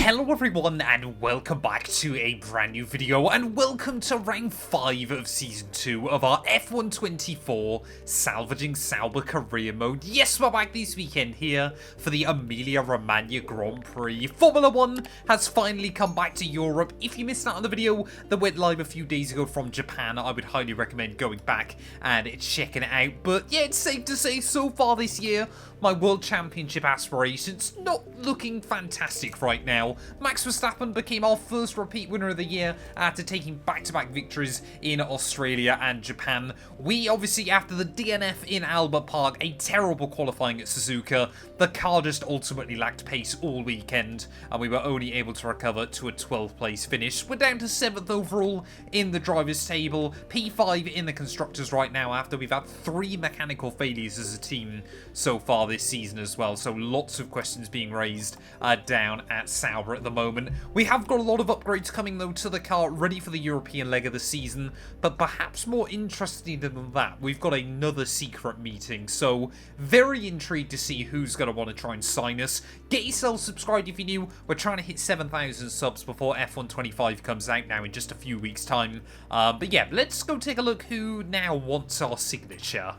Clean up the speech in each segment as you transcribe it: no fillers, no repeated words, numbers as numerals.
Hello everyone and welcome back to a brand new video and welcome to round 5 of season 2 of our F124 Salvaging Sauber career mode. Yes, we're back this weekend here for the Emilia-Romagna Grand Prix. Formula 1 has finally come back to Europe. If you missed out on the video that went live a few days ago from Japan, I would highly recommend going back and checking it out. But yeah, it's safe to say so far this year, my World Championship aspirations not looking fantastic right now. Max Verstappen became our first repeat winner of the year after taking back-to-back victories in Australia and Japan. We obviously, after the DNF in Albert Park, a terrible qualifying at Suzuka, the car just ultimately lacked pace all weekend and we were only able to recover to a 12th place finish. We're down to 7th overall in the drivers' table, P5 in the constructors right now after we've had 3 mechanical failures as a team so far this season as well, so lots of questions being raised down at Sauber at the moment. We have got a lot of upgrades coming though to the car, ready for the European leg of the season, but perhaps more interesting than that, we've got another secret meeting, so very intrigued to see who's going to want to try and sign us. Get yourself subscribed if you're new. We're trying to hit 7,000 subs before F125 comes out now in just a few weeks time, but yeah, let's go take a look who now wants our signature.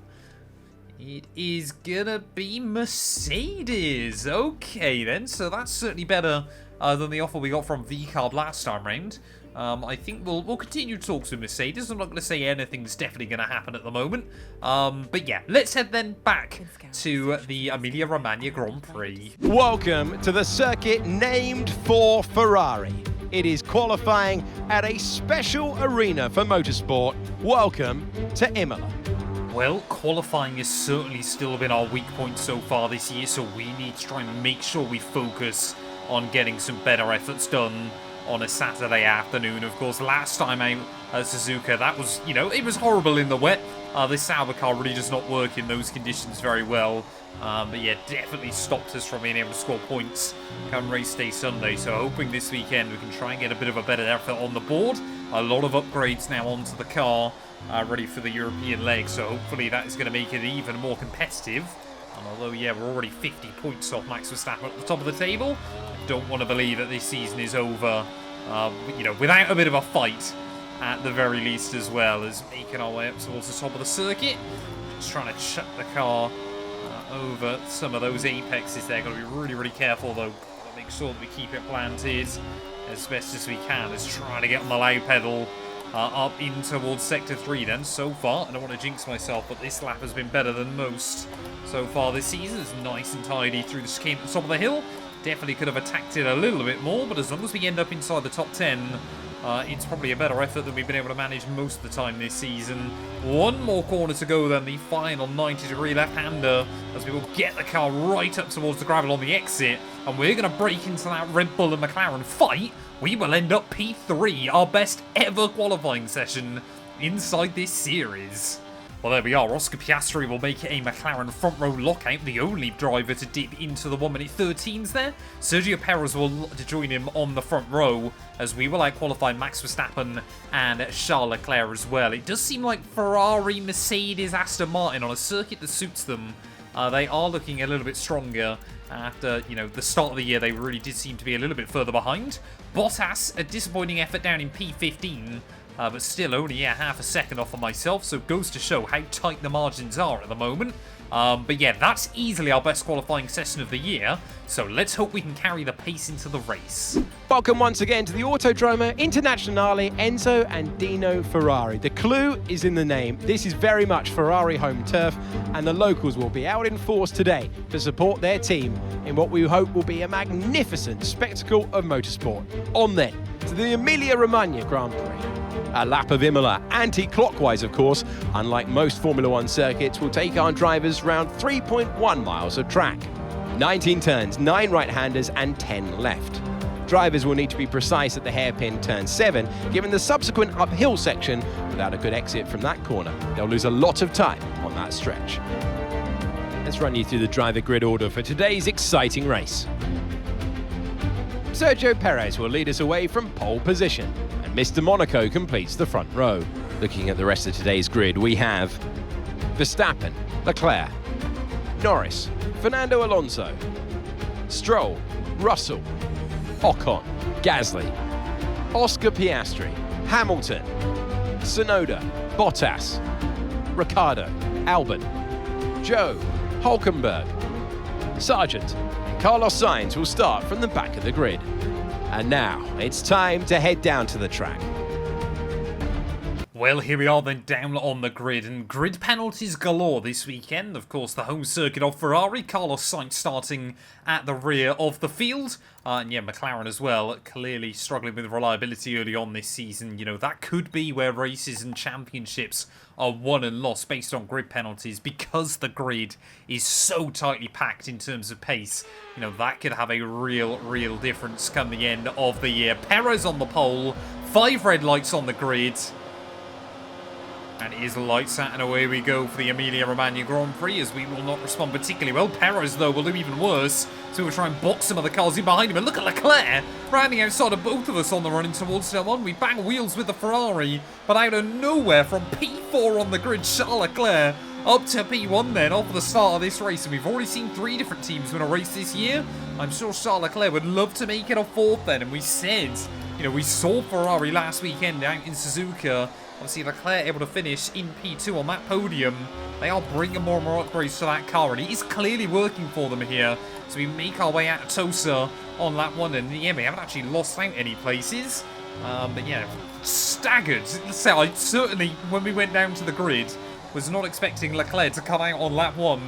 It is gonna be Mercedes. Okay then, so that's certainly better than the offer we got from VCarb last time round. I think we'll continue talks with Mercedes. I'm not going to say anything's definitely going to happen at the moment. But yeah, let's head then back to the Emilia-Romagna Grand Prix. Welcome to the circuit named for Ferrari. It is qualifying at a special arena for motorsport. Welcome to Imola. Well, qualifying has certainly still been our weak point so far this year, so we need to try and make sure we focus on getting some better efforts done on a Saturday afternoon. Of course, last time out at Suzuka, that was, you know, it was horrible in the wet. This Sauber car really does not work in those conditions very well. But yeah, definitely stopped us from being able to score points come race day Sunday. So hoping this weekend we can try and get a bit of a better effort on the board. A lot of upgrades now onto the car, ready for the European leg. So hopefully that is going to make it even more competitive. And although, yeah, we're already 50 points off Max Verstappen at the top of the table, I don't want to believe that this season is over, you know, without a bit of a fight at the very least, as well as making our way up towards the top of the circuit. Just trying to chuck the car over some of those apexes there. Got to be really, really careful though. Got to make sure that we keep it planted as best as we can. Just trying to get on the loud pedal up in towards Sector 3 then. So far, I don't want to jinx myself, but this lap has been better than most so far this season. It's nice and tidy through the scheme at the top of the hill. Definitely could have attacked it a little bit more, but as long as we end up inside the top 10, it's probably a better effort than we've been able to manage most of the time this season. One more corner to go then, the final 90-degree left-hander, as we will get the car right up towards the gravel on the exit, and we're going to break into that Red Bull and McLaren fight. We will end up P3, our best ever qualifying session inside this series. Well, there we are. Oscar Piastri will make it a McLaren front row lockout, the only driver to dip into the 1 minute 13s there. Sergio Perez will join him on the front row, as we will out-qualify Max Verstappen and Charles Leclerc as well. It does seem like Ferrari, Mercedes, Aston Martin on a circuit that suits them, they are looking a little bit stronger. After, you know, the start of the year, they really did seem to be a little bit further behind. Bottas, a disappointing effort down in P15. But still only, yeah, half a second off of myself, so it goes to show how tight the margins are at the moment. But yeah, that's easily our best qualifying session of the year, so let's hope we can carry the pace into the race. Welcome once again to the Autodromo Internazionale Enzo and Dino Ferrari. The clue is in the name. This is very much Ferrari home turf, and the locals will be out in force today to support their team in what we hope will be a magnificent spectacle of motorsport. On then to the Emilia-Romagna Grand Prix. A lap of Imola, anti-clockwise of course, unlike most Formula 1 circuits, will take our drivers round 3.1 miles of track. 19 turns, 9 right-handers and 10 left. Drivers will need to be precise at the hairpin turn 7, given the subsequent uphill section. Without a good exit from that corner, they'll lose a lot of time on that stretch. Let's run you through the driver grid order for today's exciting race. Sergio Perez will lead us away from pole position, and Mr. Monaco completes the front row. Looking at the rest of today's grid, we have Verstappen, Leclerc, Norris, Fernando Alonso, Stroll, Russell, Ocon, Gasly, Oscar Piastri, Hamilton, Tsunoda, Bottas, Ricciardo, Albon, Joe, Hulkenberg, Sargent, Carlos Sainz will start from the back of the grid. And now it's time to head down to the track. Well, here we are then down on the grid, and grid penalties galore this weekend. Of course, the home circuit of Ferrari, Carlos Sainz starting at the rear of the field. And yeah, McLaren as well, clearly struggling with reliability early on this season. You know, that could be where races and championships are won and lost based on grid penalties, because the grid is so tightly packed in terms of pace. You know, that could have a real difference come the end of the year. Perez on the pole, 5 red lights on the grid. And it is lights out, and away we go for the Emilia-Romagna Grand Prix, as we will not respond particularly well. Perez, though, will do even worse, so we'll try and box some of the cars in behind him. And look at Leclerc, rounding outside of both of us on the run in towards turn 1. We bang wheels with the Ferrari, but out of nowhere, from P4 on the grid, Charles Leclerc up to P1 then, off the start of this race. And we've already seen 3 different teams win a race this year. I'm sure Charles Leclerc would love to make it a 4th then, and we said, you know, we saw Ferrari last weekend out in Suzuka. Obviously, Leclerc able to finish in P2 on that podium. They are bringing more and more upgrades to that car, and it is clearly working for them here. So we make our way out of Tosa on lap 1, and yeah, we haven't actually lost out any places. But yeah, staggered. Let's say I certainly, when we went down to the grid, was not expecting Leclerc to come out on lap 1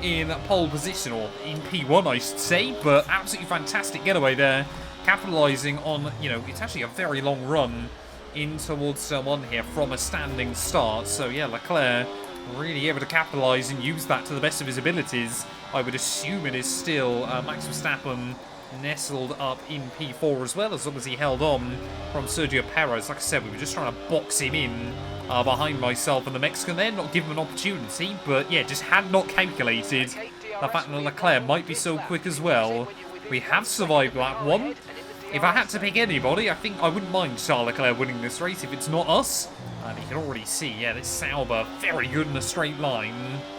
in pole position, or in P1 I should say, but absolutely fantastic getaway there, capitalising on, you know, it's actually a very long run in towards turn 1 here from a standing start. So yeah, Leclerc really able to capitalise and use that to the best of his abilities. I would assume it is still Max Verstappen nestled up in P4 as well, as long as he held on from Sergio Perez. Like I said, we were just trying to box him in behind myself and the Mexican there, not give him an opportunity, but yeah, just had not calculated the fact that Leclerc might be so quick as well. We have survived lap 1. If I had to pick anybody, I think I wouldn't mind Charles Leclerc winning this race if it's not us. And you can already see, yeah, this Sauber, very good in a straight line.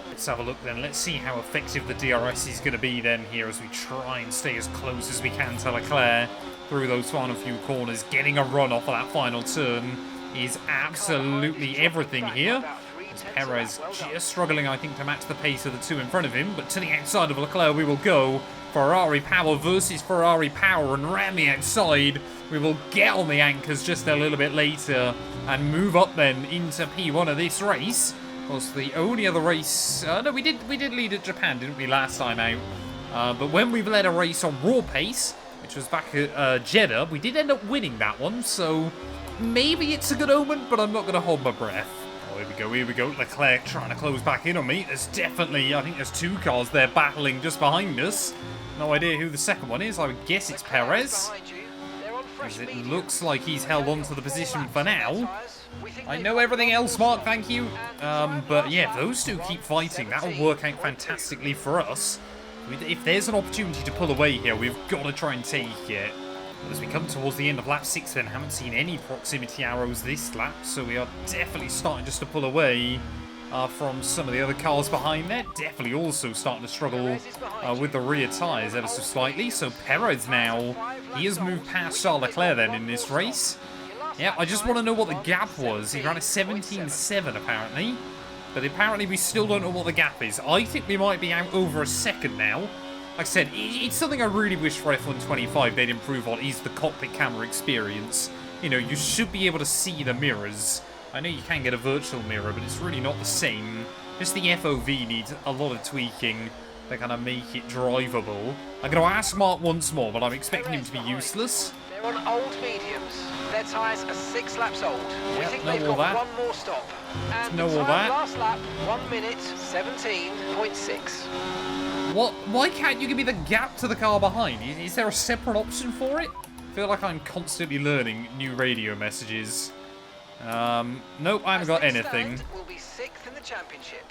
Let's have a look then. Let's see how effective the DRS is going to be then here, as we try and stay as close as we can to Leclerc through those final few corners. Getting a run off of that final turn is absolutely everything here. As Perez just struggling, I think, to match the pace of the 2 in front of him. But to the outside of Leclerc we will go. Ferrari power versus Ferrari power, and round the outside we will get on the anchors just a little bit later and move up then into P1 of this race. Of course, the only other race, no, we did lead at Japan, didn't we, last time out? But when we've led a race on raw pace, which was back at Jeddah, we did end up winning that one, so maybe it's a good omen, but I'm not going to hold my breath. Oh, here we go. Leclerc trying to close back in on me. There's definitely, I think there's 2 cars there battling just behind us. No idea who the second one is. I would guess it's Perez, as it looks like he's held on to the position for now. I know everything else, Mark, thank you. But yeah, if those 2 keep fighting, that will work out fantastically for us. If there's an opportunity to pull away here, we've got to try and take it. As we come towards the end of lap 6 then, haven't seen any proximity arrows this lap, so we are definitely starting just to pull away from some of the other cars behind there. Definitely also starting to struggle with the rear tyres ever so slightly. So Perez now, he has moved past Charles Leclerc then in this race. Yeah, I just want to know what the gap was. He ran a 17.7 apparently, but apparently we still don't know what the gap is. I think we might be out over a second now. Like I said, it's something I really wish for F1 25 they'd improve on, is the cockpit camera experience. You know, you should be able to see the mirrors. I know you can get a virtual mirror, but it's really not the same. Just the FOV needs a lot of tweaking to kind of make it drivable. I'm going to ask Mark once more, but I'm expecting him to be useless. They're on old mediums. Their tyres are 6 laps old. We think know they've all got that. one more stop. And Know the all time that. last lap, 1 minute 17.6. What? Why can't you give me the gap to the car behind? Is there a separate option for it? I feel like I'm constantly learning new radio messages. Nope, I haven't got anything. We'll be 6th in the championship.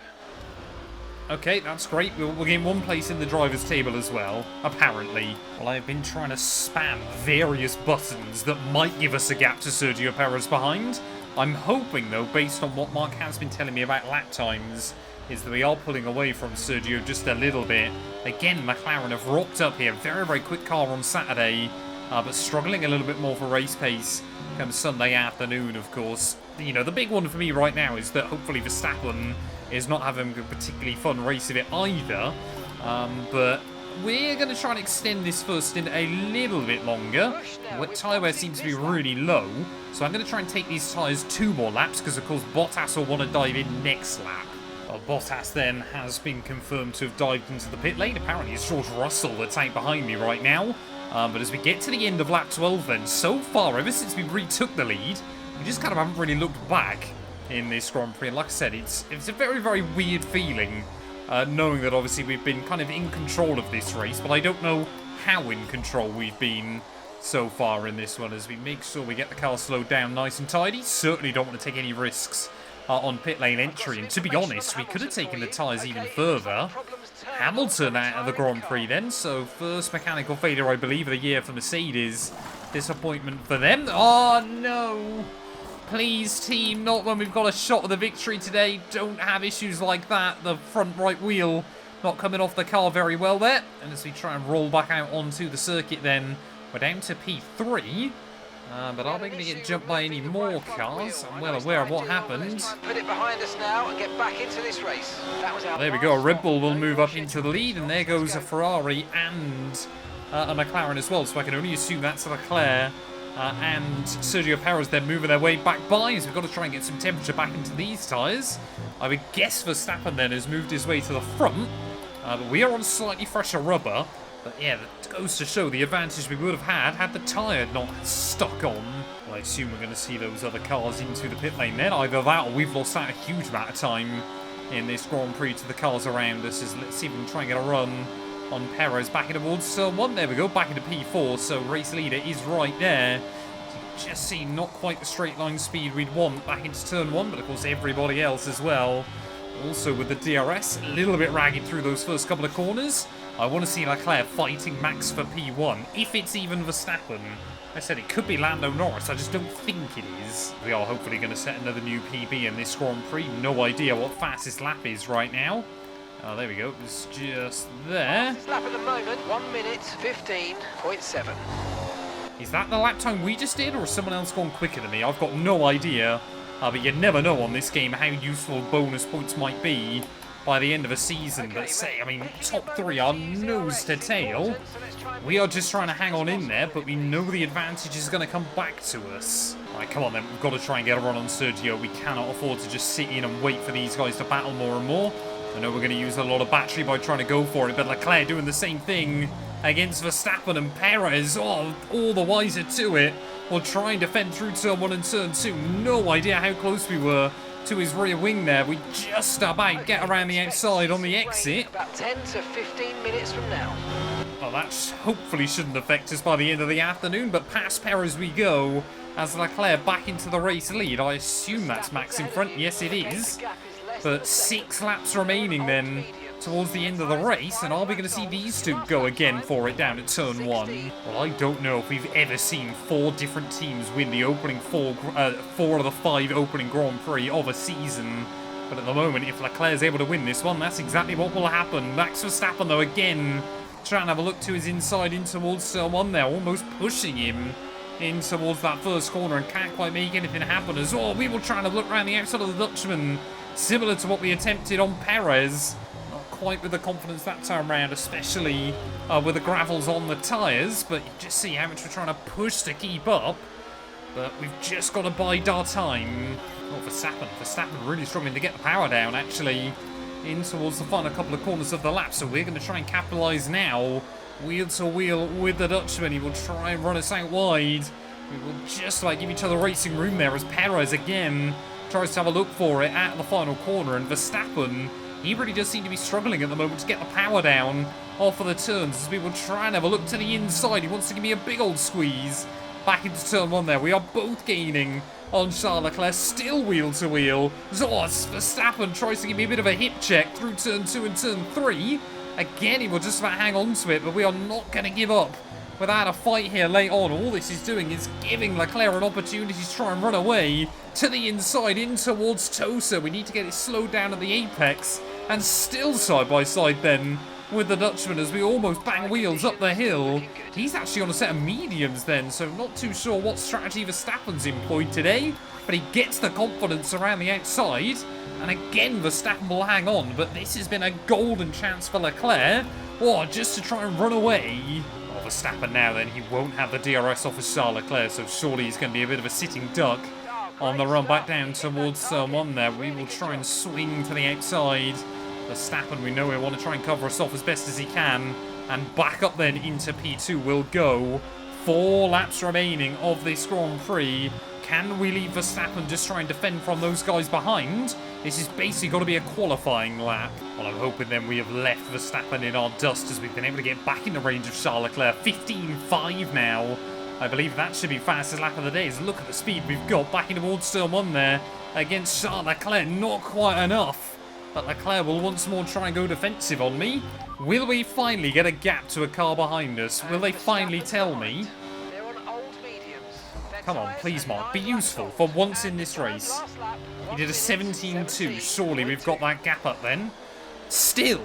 Okay, that's great. We'll gain 1 place in the driver's table as well, apparently. Well, I've been trying to spam various buttons that might give us a gap to Sergio Perez behind. I'm hoping, though, based on what Mark has been telling me about lap times, is that we are pulling away from Sergio just a little bit. Again, McLaren have rocked up here. Very, very quick car on Saturday. but struggling a little bit more for race pace come Sunday afternoon, of course. You know, the big one for me right now is that hopefully Verstappen is not having a particularly fun race of it either. But we're going to try and extend this first stint a little bit longer. Tyre wear seems to be really low, so I'm going to try and take these tyres 2 more laps, because of course Bottas will want to dive in next lap. Well, Bottas then has been confirmed to have dived into the pit lane. Apparently it's George Russell that's out behind me right now. But as we get to the end of lap 12 then, so far, ever since we retook the lead, we just kind of haven't really looked back in this Grand Prix. And like I said, it's a very, very weird feeling, knowing that obviously we've been kind of in control of this race, but I don't know how in control we've been so far in this one, as we make sure we get the car slowed down nice and tidy. Certainly don't want to take any risks on pit lane entry, and to be honest, we could have taken the tyres even further. Hamilton out of the Grand Prix then, so first mechanical failure, I believe, of the year for Mercedes. Disappointment for them. Oh no! Please, team, not when we've got a shot of the victory today. Don't have issues like that. The front right wheel not coming off the car very well there. And as we try and roll back out onto the circuit then, we're down to P3. But are we going to get jumped by any more cars? I'm well aware of what happened. Put it behind us now and get back into this race. There we go. A Red Bull will move up into the lead, and there goes a Ferrari and a McLaren as well. So I can only assume that's Leclerc and Sergio Perez then moving their way back by. So we've got to try and get some temperature back into these tyres. I would guess Verstappen then has moved his way to the front, but we are on slightly fresher rubber. But yeah, that goes to show the advantage we would have had the tyre not stuck on. Well, I assume we're going to see those other cars into the pit lane then. Either that or we've lost out a huge amount of time in this Grand Prix to the cars around us. Let's see if we can try and get a run on Perez back in towards turn 1. There we go, back into P4. So race leader is right there. Just see not quite the straight line speed we'd want back into turn 1, but of course everybody else as well. Also with the DRS, a little bit ragged through those first couple of corners. I want to see Leclerc fighting Max for P1, if it's even Verstappen. I said it could be Lando Norris, I just don't think it is. We are hopefully going to set another new PB in this Grand Prix. No idea what fastest lap is right now. Oh, there we go, it's just there. Fastest lap at the moment, 1 minute 15.7. Is that the lap time we just did, or has someone else gone quicker than me? I've got no idea. But you never know on this game how useful bonus points might be by the end of a season. But say, I mean, top 3 are nose to tail. We are just trying to hang on in there, but we know the advantage is going to come back to us. All right, come on then, we've got to try and get a run on Sergio. We cannot afford to just sit in and wait for these guys to battle more and more. I know we're going to use a lot of battery by trying to go for it, but Leclerc doing the same thing against Verstappen and Perez. Oh, all the wiser to it. We'll try and defend through turn 1 and turn 2. No idea how close we were to his rear wing there. We just about get around the outside on the exit. About 10 to 15 minutes from now. Well, that hopefully shouldn't affect us by the end of the afternoon, but past Perez we go as Leclerc back into the race lead. I assume that's Max in front. Yes, it is. But 6 laps remaining then towards the end of the race, and are we going to see these two go again for it down at turn 1? Well, I don't know if we've ever seen 4 different teams win the opening 4 of the 5 opening Grand Prix of a season. But at the moment, if Leclerc is able to win this one, that's exactly what will happen. Max Verstappen, though, again, trying to have a look to his inside in towards turn 1 there, almost pushing him in towards that first corner and can't quite make anything happen as well. We will try to look around the outside of the Dutchman, similar to what we attempted on Perez. Quite with the confidence that time round, especially with the gravels on the tyres, but you just see how much we're trying to push to keep up. But we've just got to bide our time. Oh, Verstappen really struggling to get the power down, actually, in towards the final couple of corners of the lap. So we're going to try and capitalise now, wheel to wheel with the Dutchman. He will try and run us out wide. We will just like give each other racing room there as Perez again tries to have a look for it at the final corner, and Verstappen, he really does seem to be struggling at the moment to get the power down off of the turns as we will try and have a look to the inside. He wants to give me a big old squeeze back into turn 1 there. We are both gaining on Charles Leclerc, still wheel to wheel. Verstappen tries to give me a bit of a hip check through turn 2 and turn 3. Again, he will just about hang on to it, but we are not going to give up without a fight here late on. All this is doing is giving Leclerc an opportunity to try and run away to the inside in towards Tosa. We need to get it slowed down at the apex, and still side by side then with the Dutchman as we almost bang wheels up the hill. He's actually on a set of mediums then, so not too sure what strategy Verstappen's employed today, but he gets the confidence around the outside, and again Verstappen will hang on, but this has been a golden chance for Leclerc, or just to try and run away. Oh, Verstappen now then, he won't have the DRS off of Charles Leclerc, so surely he's going to be a bit of a sitting duck on the run back down towards turn 1 there. We will try and swing to the outside. Verstappen, we know we want to try and cover us off as best as he can, and back up then into P2 will go. 4 laps remaining of this Grand Prix. Can we leave Verstappen just try and defend from those guys behind? This is basically got to be a qualifying lap. Well, I'm hoping then we have left Verstappen in our dust as we've been able to get back in the range of Charles Leclerc. 15.5 now. I believe that should be fastest lap of the day. Look at the speed we've got back into towards turn 1 there against Charles Leclerc. Not quite enough. But Leclerc will once more try and go defensive on me. Will we finally get a gap to a car behind us? Will they finally tell me? Come on, please, Mark. Be useful for once in this race. He did a 17.2. Surely we've got that gap up then. Still,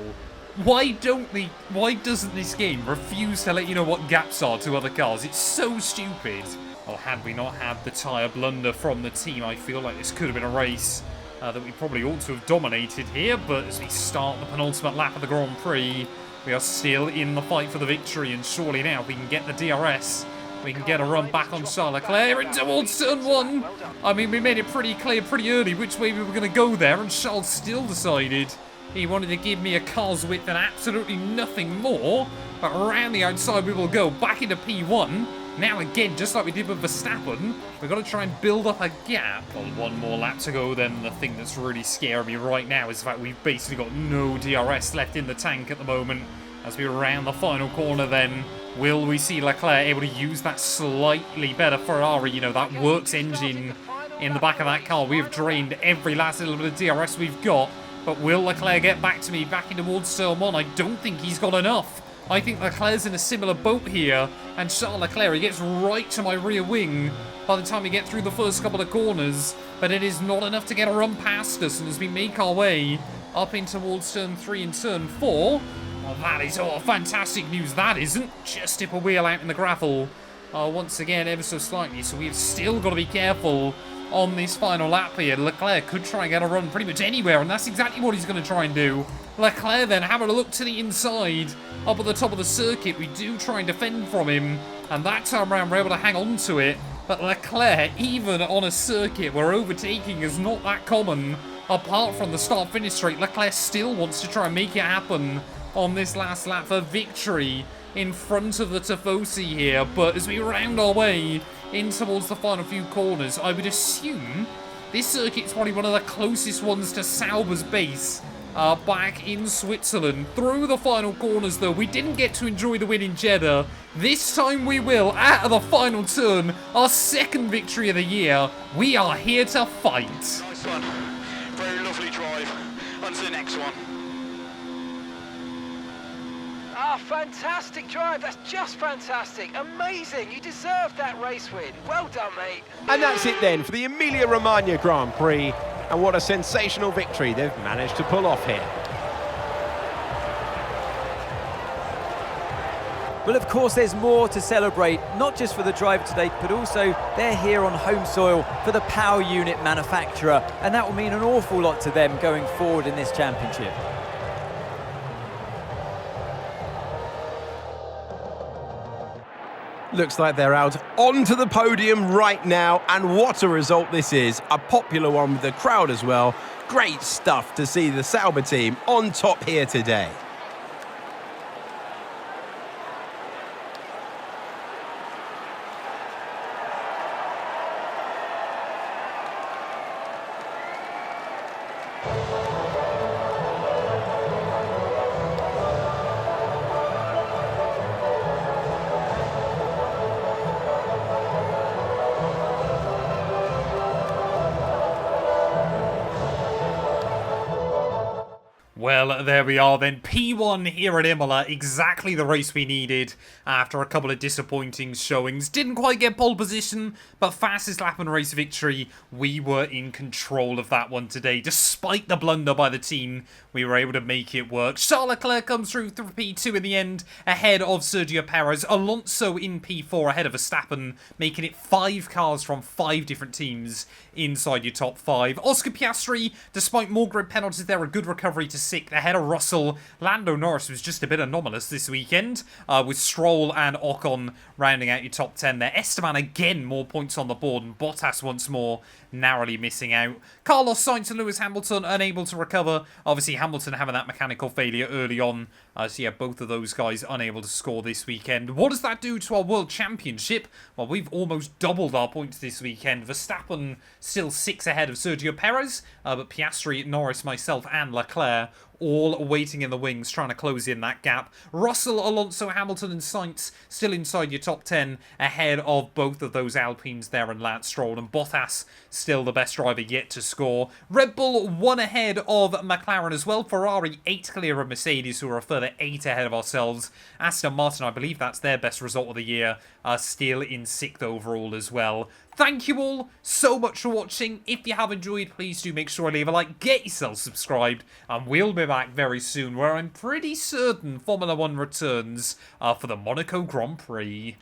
why doesn't this game refuse to let you know what gaps are to other cars? It's so stupid. Well, had we not had the tyre blunder from the team, I feel like this could have been a race that we probably ought to have dominated here, but as we start the penultimate lap of the Grand Prix, we are still in the fight for the victory, and surely now if we can get the DRS, we can get a run back on Charles Leclerc and towards turn 1. I mean, we made it pretty clear pretty early which way we were going to go there, and Charles still decided he wanted to give me a car's width and absolutely nothing more, but around the outside we will go back into P1. Now again, just like we did with Verstappen, we've got to try and build up a gap. Well, 1 more lap to go then. The thing that's really scaring me right now is the fact we've basically got no DRS left in the tank at the moment. As we round the final corner then, will we see Leclerc able to use that slightly better Ferrari, you know, that works engine in the back of that car? We have drained every last little bit of DRS we've got, but will Leclerc get back to me back in towards turn 1? I don't think he's got enough. I think Leclerc's in a similar boat here, and Charles Leclerc, he gets right to my rear wing by the time we get through the first couple of corners, but it is not enough to get a run past us, and as we make our way up in towards turn 3 and turn 4, well, that is all fantastic news. That isn't. Just tip a wheel out in the gravel once again ever so slightly, so we've still got to be careful on this final lap here. Leclerc could try and get a run pretty much anywhere, and that's exactly what he's going to try and do. Leclerc then having a look to the inside up at the top of the circuit. We do try and defend from him, and that time around we're able to hang on to it. But Leclerc, even on a circuit where overtaking is not that common, apart from the start-finish straight, Leclerc still wants to try and make it happen on this last lap for victory in front of the Tifosi here. But as we round our way in towards the final few corners, I would assume this circuit's probably one of the closest ones to Sauber's base back in Switzerland. Through the final corners though, we didn't get to enjoy the win in Jeddah. This time we will, at the final turn, our 2nd victory of the year. We are here to fight. Nice one. Very lovely drive. On to the next one. Ah, fantastic drive. That's just fantastic. Amazing. You deserved that race win. Well done, mate. And that's it then for the Emilia-Romagna Grand Prix. And what a sensational victory they've managed to pull off here. Well, of course, there's more to celebrate, not just for the driver today, but also they're here on home soil for the power unit manufacturer, and that will mean an awful lot to them going forward in this championship. Looks like they're out onto the podium right now, and what a result this is. A popular one with the crowd as well. Great stuff to see the Sauber team on top here today. Well, there we are then. P1 here at Imola, exactly the race we needed after a couple of disappointing showings. Didn't quite get pole position, but fastest lap and race victory. We were in control of that one today. Despite the blunder by the team, we were able to make it work. Charles Leclerc comes through P2 in the end, ahead of Sergio Perez. Alonso in P4 ahead of Verstappen, making it 5 cars from 5 different teams inside your top 5. Oscar Piastri, despite more grid penalties there, a good recovery to 6th ahead of Russell. Lando Norris was just a bit anomalous this weekend, with Stroll and Ocon rounding out your top 10 there. Esteban again, more points on the board, and Bottas once more narrowly missing out. Carlos Sainz and Lewis Hamilton unable to recover. Obviously Hamilton having that mechanical failure early on. So yeah, both of those guys unable to score this weekend. What does that do to our World Championship? Well, we've almost doubled our points this weekend. Verstappen still 6 ahead of Sergio Perez, but Piastri, Norris, myself and Leclerc all waiting in the wings, trying to close in that gap. Russell, Alonso, Hamilton and Sainz still inside your top 10, ahead of both of those Alpines there and Lance Stroll. And Bottas still the best driver yet to score. Red Bull 1 ahead of McLaren as well. Ferrari 8 clear of Mercedes, who are a further 8 ahead of ourselves. Aston Martin, I believe that's their best result of the year, still in 6th overall as well. Thank you all so much for watching. If you have enjoyed, please do make sure to leave a like, get yourself subscribed, and we'll be back very soon where I'm pretty certain Formula 1 returns for the Monaco Grand Prix.